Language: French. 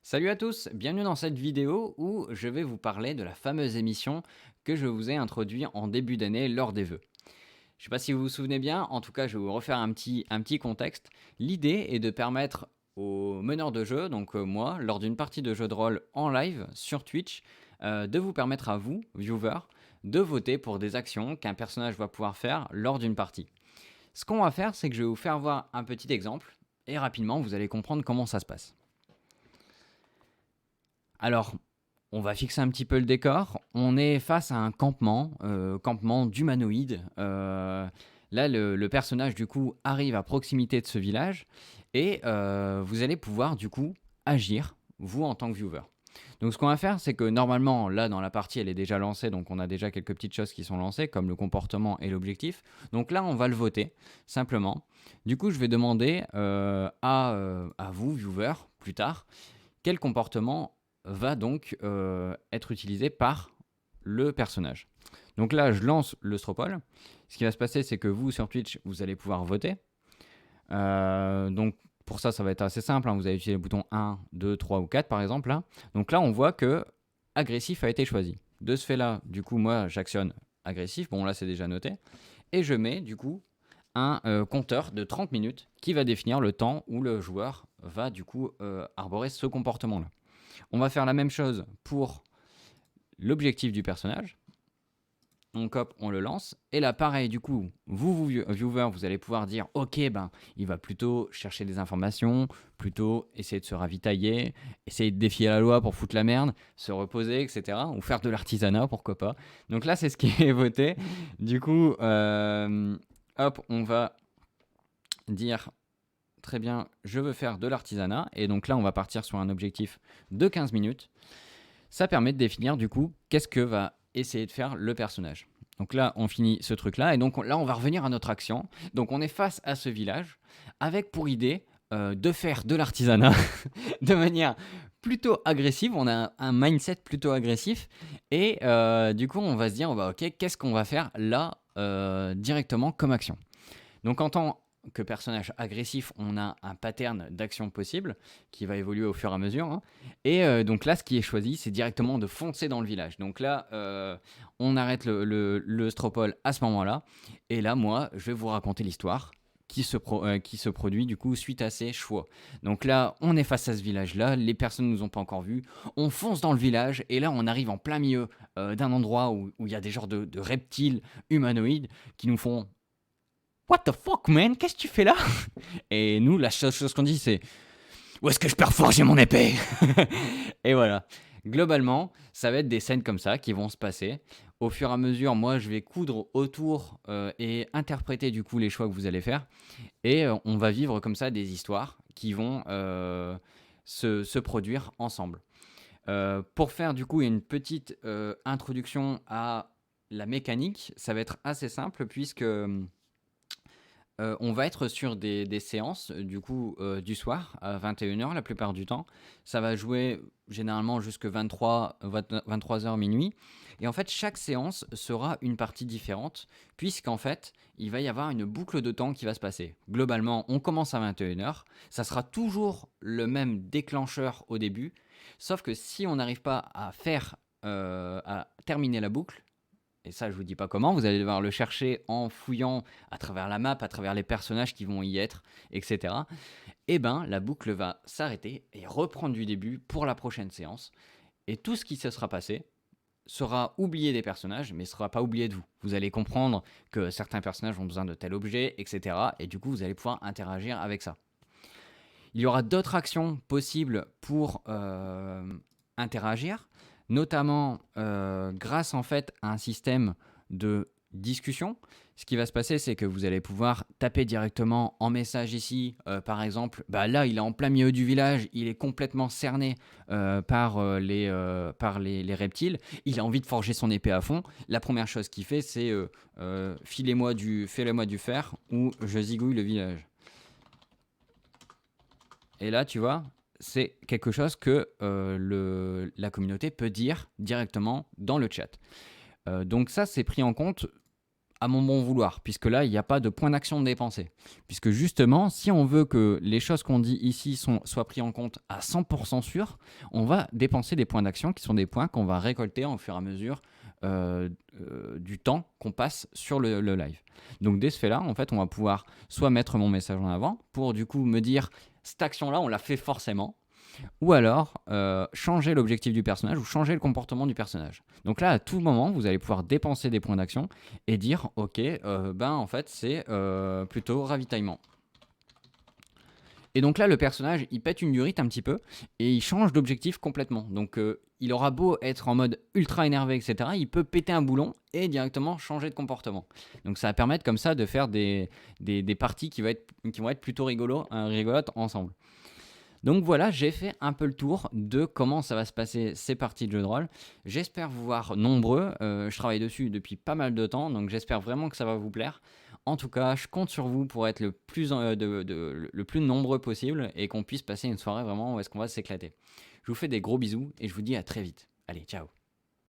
Salut à tous, bienvenue dans cette vidéo où je vais vous parler de la fameuse émission que je vous ai introduite en début d'année lors des vœux. Je ne sais pas si vous vous souvenez bien, en tout cas je vais vous refaire un petit contexte. L'idée est de permettre aux meneurs de jeu, donc moi, lors d'une partie de jeu de rôle en live sur Twitch, de vous permettre à vous, viewers, de voter pour des actions qu'un personnage va pouvoir faire lors d'une partie. Ce qu'on va faire, c'est que je vais vous faire voir un petit exemple et rapidement vous allez comprendre comment ça se passe. Alors, on va fixer un petit peu le décor. On est face à un campement d'humanoïdes. Là, le personnage, du coup, arrive à proximité de ce village et vous allez pouvoir, du coup, agir, vous, en tant que viewer. Donc, ce qu'on va faire, c'est que normalement, là, dans la partie, elle est déjà lancée, donc on a déjà quelques petites choses qui sont lancées, comme le comportement et l'objectif. Donc là, on va le voter, simplement. Du coup, je vais demander à vous, viewer, plus tard, quel comportement va donc être utilisé par le personnage. Donc là, je lance le stropole. Ce qui va se passer, c'est que vous, sur Twitch, vous allez pouvoir voter. Donc pour ça, ça va être assez simple, hein. Vous allez utiliser le bouton 1, 2, 3 ou 4, par exemple. Là. Donc là, on voit que agressif a été choisi. De ce fait-là, du coup, moi, j'actionne agressif. Bon, là, c'est déjà noté. Et je mets, du coup, un compteur de 30 minutes qui va définir le temps où le joueur va, du coup, arborer ce comportement-là. On va faire la même chose pour l'objectif du personnage. Donc hop, on le lance. Et là, pareil, du coup, vous, viewer, vous allez pouvoir dire, ok, ben, il va plutôt chercher des informations, plutôt essayer de se ravitailler, essayer de défier la loi pour foutre la merde, se reposer, etc. Ou faire de l'artisanat, pourquoi pas. Donc là, c'est ce qui est voté. Du coup, hop, on va dire, très bien, je veux faire de l'artisanat. Et donc là, on va partir sur un objectif de 15 minutes. Ça permet de définir du coup qu'est-ce que va essayer de faire le personnage. Donc là, on finit ce truc-là, et donc là, on va revenir à notre action. Donc on est face à ce village, avec pour idée de faire de l'artisanat de manière plutôt agressive. On a un mindset plutôt agressif, et du coup, on va se dire, bah, ok, qu'est-ce qu'on va faire là directement comme action. Donc en tant que personnage agressif, on a un pattern d'action possible qui va évoluer au fur et à mesure, hein. Et donc là, ce qui est choisi, c'est directement de foncer dans le village. Donc là, on arrête le stropole à ce moment-là. Et là, moi, je vais vous raconter l'histoire qui se produit du coup suite à ces choix. Donc là, on est face à ce village-là, les personnes ne nous ont pas encore vus, on fonce dans le village et là, on arrive en plein milieu d'un endroit où il y a des genres de reptiles humanoïdes qui nous font What the fuck, man? Qu'est-ce que tu fais là? Et nous, la seule chose qu'on dit, c'est où est-ce que je peux reforger mon épée? Et voilà. Globalement, ça va être des scènes comme ça qui vont se passer. Au fur et à mesure, moi, je vais coudre autour et interpréter du coup les choix que vous allez faire. Et on va vivre comme ça des histoires qui vont se produire ensemble. Pour faire du coup une petite introduction à la mécanique, ça va être assez simple puisque on va être sur des séances, du coup, du soir à 21h la plupart du temps. Ça va jouer généralement jusque 23h, minuit. Et en fait, chaque séance sera une partie différente, puisqu'en fait, il va y avoir une boucle de temps qui va se passer. Globalement, on commence à 21h, ça sera toujours le même déclencheur au début, sauf que si on n'arrive pas à terminer la boucle, et ça, je vous dis pas comment, vous allez devoir le chercher en fouillant à travers la map, à travers les personnages qui vont y être, etc. Et ben, la boucle va s'arrêter et reprendre du début pour la prochaine séance. Et tout ce qui se sera passé sera oublié des personnages, mais ne sera pas oublié de vous. Vous allez comprendre que certains personnages ont besoin de tel objet, etc. Et du coup, vous allez pouvoir interagir avec ça. Il y aura d'autres actions possibles pour interagir, notamment grâce en fait à un système de discussion. Ce qui va se passer, c'est que vous allez pouvoir taper directement en message ici, par exemple, bah là, il est en plein milieu du village, il est complètement cerné par les reptiles, il a envie de forger son épée à fond. La première chose qu'il fait, c'est fais-le-moi du fer ou je zigouille le village. Et là, tu vois, c'est quelque chose que la communauté peut dire directement dans le chat. Donc ça, c'est pris en compte à mon bon vouloir, puisque là, il n'y a pas de point d'action dépensé. Puisque justement, si on veut que les choses qu'on dit ici soient prises en compte à 100% sûr, on va dépenser des points d'action qui sont des points qu'on va récolter au fur et à mesure du temps qu'on passe sur le live. Donc dès ce fait-là, en fait, on va pouvoir soit mettre mon message en avant pour du coup me dire cette action-là, on l'a fait forcément, ou alors changer l'objectif du personnage ou changer le comportement du personnage. Donc là, à tout moment, vous allez pouvoir dépenser des points d'action et dire ok, en fait, c'est plutôt ravitaillement. Et donc là, le personnage, il pète une durite un petit peu et il change d'objectif complètement. Donc il aura beau être en mode ultra énervé, etc., il peut péter un boulon et directement changer de comportement. Donc ça va permettre comme ça de faire des parties qui vont être plutôt rigolotes ensemble. Donc voilà, j'ai fait un peu le tour de comment ça va se passer ces parties de jeu de rôle. J'espère vous voir nombreux. Je travaille dessus depuis pas mal de temps, donc j'espère vraiment que ça va vous plaire. En tout cas, je compte sur vous pour être le plus nombreux possible et qu'on puisse passer une soirée vraiment où est-ce qu'on va s'éclater. Je vous fais des gros bisous et je vous dis à très vite. Allez, ciao.